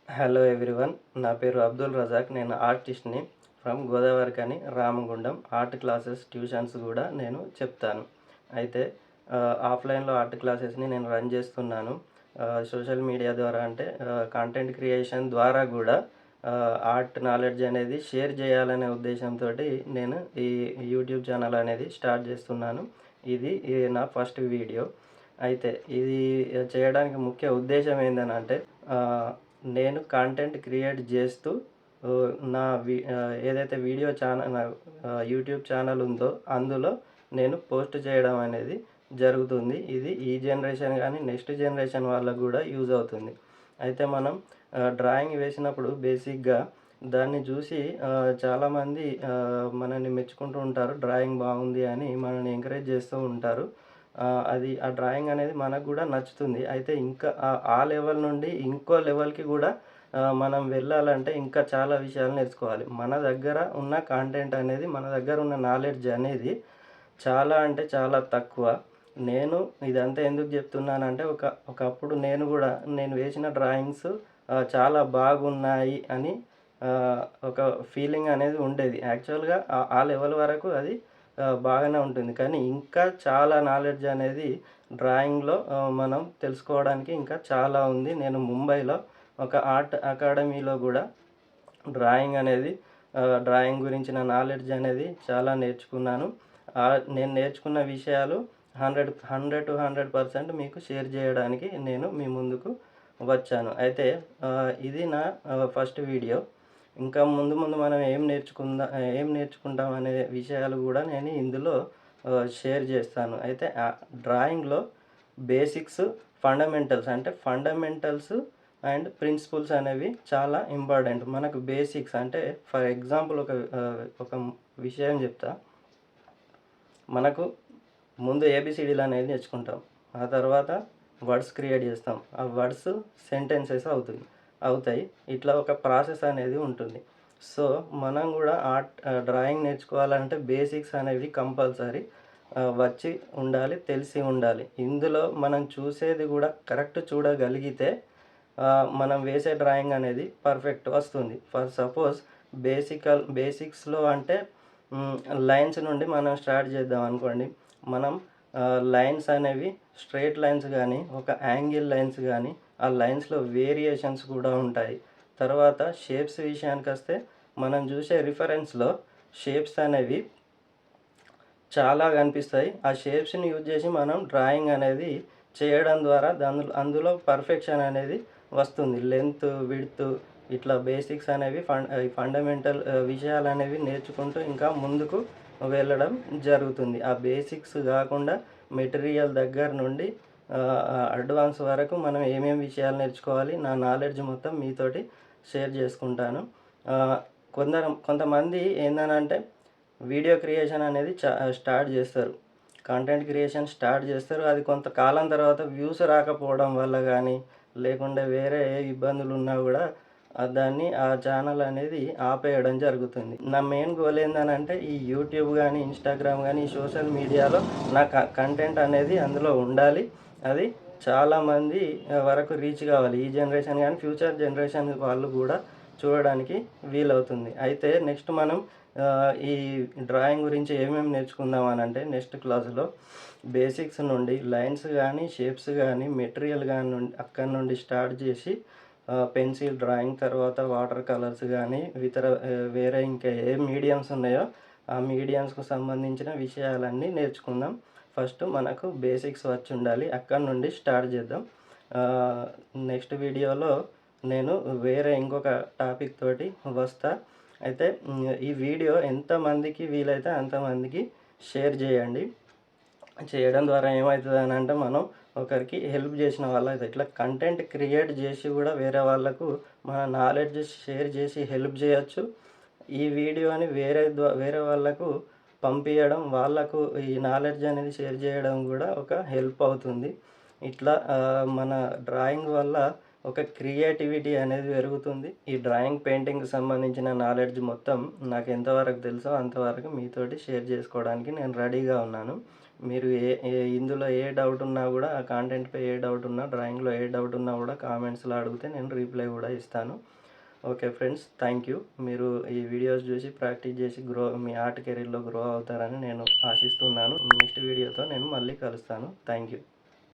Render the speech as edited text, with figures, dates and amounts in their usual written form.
Hello everyone. నా పేరు అబ్దుల్ రజాక్. నేను ఆర్టిస్ట్‌ని from Godavarikhani, Ramagundam. Art classes, tuitions గూడా నేను చెప్తాను. అయితే ఆఫ్‌లైన్‌లో ఆర్ట్ క్లాసెస్‌ని నేను రన్ చేస్తున్నాను. సోషల్ మీడియా ద్వారా అంటే కంటెంట్ క్రియేషన్ ద్వారా గూడా ఆర్ట్ నాలెడ్జ్ అనేది షేర్ చేయాలనే ఉద్దేశంతోటి నేను ఈ యూట్యూబ్ ఛానల్ అనేది స్టార్ట్ చేస్తున్నాను. ఇది నా ఫస్ట్ వీడియో. అయితే ఇది చేయడానికి ముఖ్య ఉద్దేశ్యం ఏందనంటే నేను కంటెంట్ క్రియేట్ చేస్తూ ఏదైతే వీడియో ఛానల్ యూట్యూబ్ ఛానల్ ఉందో అందులో నేను పోస్ట్ చేయడం అనేది జరుగుతుంది. ఇది ఈ జనరేషన్ గానీ నెక్స్ట్ జనరేషన్ వాళ్ళకు గూడా యూజ్ అవుతుంది. అయితే మనం డ్రాయింగ్ వేసినప్పుడు బేసిక్‌గా దాన్ని చూసి చాలామంది మనల్ని మెచ్చుకుంటూ ఉంటారు. డ్రాయింగ్ బాగుంది అని మనల్ని ఎంకరేజ్ చేస్తూ ఉంటారు. అది ఆ డ్రాయింగ్ అనేది మనకు గూడా నచ్చుతుంది. అయితే ఇంకా ఆ లెవెల్ నుండి ఇంకో లెవెల్‌కి గూడా మనం వెళ్ళాలంటే ఇంకా చాలా విషయాలు నేర్చుకోవాలి. మన దగ్గర ఉన్న కంటెంట్ అనేది, మన దగ్గర ఉన్న నాలెడ్జ్ అనేది చాలా అంటే చాలా తక్కువ. నేను ఇదంతా ఎందుకు జెప్తున్నానంటే ఒకప్పుడు నేను వేసిన డ్రాయింగ్స్ చాలా బాగున్నాయి అని ఒక ఫీలింగ్ అనేది ఉండేది. యాక్చువల్‌గా ఆ లెవెల్ వరకు అది బాగానే ఉంటుంది. కానీ ఇంకా చాలా నాలెడ్జ్ అనేది డ్రాయింగ్‌లో మనం తెలుసుకోవడానికి ఇంకా చాలా ఉంది. నేను ముంబైలో ఒక ఆర్ట్ అకాడమీలో గూడా డ్రాయింగ్ గురించిన నాలెడ్జ్ అనేది చాలా నేర్చుకున్నాను. నేను నేర్చుకున్న విషయాలు 100% మీకు షేర్ జేయడానికి నేను మీ ముందుకు వచ్చాను. అయితే ఇది నా ఫస్ట్ వీడియో. ఇంకా ముందు ముందు మనం ఏం నేర్చుకుంటాం అనే విషయాలు గూడా నేను ఇందులో షేర్ జేస్తాను. అయితే డ్రాయింగ్‌లో బేసిక్స్, ఫండమెంటల్స్ అండ్ ప్రిన్సిపల్స్ అనేవి చాలా ఇంపార్టెంట్. మనకు బేసిక్స్ అంటే ఫర్ ఎగ్జాంపుల్ ఒక విషయం చెప్తా. మనకు ముందు ఏబీసీడీలు అనేది నేర్చుకుంటాం. ఆ తర్వాత వర్డ్స్ క్రియేట్ చేస్తాం. ఆ వర్డ్స్ సెంటెన్సెస్ అవుతాయి. ఇట్లా ఒక ప్రాసెస్ అనేది ఉంటుంది. సో, మనం గూడా డ్రాయింగ్ నేర్చుకోవాలంటే బేసిక్స్ అనేవి కంపల్సరీ వచ్చి ఉండాలి, తెలిసి ఉండాలి. ఇందులో మనం చూసేది గూడా కరెక్ట్ చూడగలిగితే మనం వేసే డ్రాయింగ్ అనేది పర్ఫెక్ట్ వస్తుంది. ఫర్ సపోజ్ బేసిక్స్‌లో అంటే లైన్స్ నుండి మనం స్టార్ట్ చేద్దాం అనుకోండి. మనం లైన్స్ అనేవి స్ట్రెయిట్ లైన్స్ గానీ, ఒక యాంగిల్ లైన్స్ గానీ, ఆ లైన్స్‌లో వేరియేషన్స్ కూడా ఉంటాయి. తర్వాత షేప్స్ విషయానికొస్తే మనం చూసే రిఫరెన్స్‌లో షేప్స్ అనేవి చాలా కనిపిస్తాయి. ఆ షేప్స్‌ని యూజ్ చేసి మనం డ్రాయింగ్ అనేది చేయడం ద్వారా అందులో పర్ఫెక్షన్ అనేది వస్తుంది. లెంత్, విడ్త్ ఇట్లా బేసిక్స్ అనేవి ఫండమెంటల్ విషయాలనేవి నేర్చుకుంటూ ఇంకా ముందుకు వెళ్ళడం జరుగుతుంది. ఆ బేసిక్స్ గాకుండా మెటీరియల్ దగ్గర నుండి అడ్వాన్స్ వరకు మనం ఏమేం విషయాలు నేర్చుకోవాలి, నా నాలెడ్జ్ మొత్తం మీతోటి షేర్ చేసుకుంటాను. ఆహ్, కొంతమంది ఏందనంటే వీడియో క్రియేషన్ అనేది స్టార్ట్ చేస్తారు. కంటెంట్ క్రియేషన్ స్టార్ట్ చేస్తారు. అది కొంతకాలం తర్వాత వ్యూస్ రాకపోవడం వల్ల గానీ, లేకుంటే వేరే ఏ ఇబ్బందులున్నా గూడా ఆ ఛానల్ అనేది ఆపేయడం జరుగుతుంది. నా మెయిన్ గోల్ ఏందనంటే ఈ యూట్యూబ్ గానీ, ఇన్‌స్టాగ్రామ్ గానీ, ఈ సోషల్ మీడియాలో నా కంటెంట్ అనేది అందులో ఉండాలి. అది చాలామంది వరకు రీచ్ కావాలి. ఈ జనరేషన్ గానీ, ఫ్యూచర్ జనరేషన్ వాళ్ళు గూడా చూడడానికి వీలవుతుంది. అయితే నెక్స్ట్ మనం ఈ డ్రాయింగ్ గురించి ఏమేమి నేర్చుకుందాం అనంటే నెక్స్ట్ క్లాస్‌లో బేసిక్స్ నుండి లైన్స్ గానీ, షేప్స్ గానీ, మెటీరియల్ గాని అక్కడి నుండి స్టార్ట్ చేసి పెన్సిల్ డ్రాయింగ్, తర్వాత వాటర్ కలర్స్ గానీ, వేరే ఇంకా ఏ మీడియమ్స్ ఉన్నాయో ఆ మీడియమ్స్‌కు సంబంధించిన విషయాలన్నీ నేర్చుకుందాం. ఫస్ట్ మనకు బేసిక్స్ వచ్చుండాలి. అక్కడి నుండి స్టార్ట్ చేద్దాం. ఆహ్, నెక్స్ట్ వీడియోలో నేను వేరే ఇంకొక టాపిక్ తోటి వస్తా. అయితే ఈ వీడియో ఎంతమందికి వీలైతే అంతమందికి షేర్ చేయండి. చేయడం ద్వారా ఏమైతదనంటే మనం ఒకరికి హెల్ప్ చేసిన వాళ్ళైతే ఇట్లా కంటెంట్ క్రియేట్ చేసి గూడా వేరే వాళ్ళకు మన నాలెడ్జ్ షేర్ చేసి హెల్ప్ చేయొచ్చు. ఈ వీడియోని వేరే వాళ్ళకు పంపియడం, వాళ్ళకు ఈ నాలెడ్జ్ అనేది షేర్ చేయడం గూడా ఒక హెల్ప్ అవుతుంది. ఇట్లా మన డ్రాయింగ్ వల్ల ఒక క్రియేటివిటీ అనేది పెరుగుతుంది. ఈ డ్రాయింగ్, పెయింటింగ్‌కి సంబంధించిన నాలెడ్జ్ మొత్తం నాకు ఎంతవరకు తెలుసో అంతవరకు మీతోటి షేర్ చేసుకోవడానికి నేను రెడీగా ఉన్నాను. మీరు ఇందులో ఏ డౌట్ ఉన్నా కూడా ఆ కాంటెంట్‌పై ఏ డౌట్ ఉన్నా, డ్రాయింగ్‌లో ఏ డౌట్ ఉన్నా కూడా కామెంట్స్‌లో అడిగితే నేను రిప్లై కూడా ఇస్తాను. Okay friends, thank you. మీరు ఈ వీడియోస్ చూసి ప్రాక్టీస్ చేసి మీ ఆర్ట్ కెరీర్‌లో గ్రో అవుతారని నేను ఆశిస్తున్నాను. నెక్స్ట్ వీడియోతో నేను మళ్ళీ కలుస్తాను. Thank you.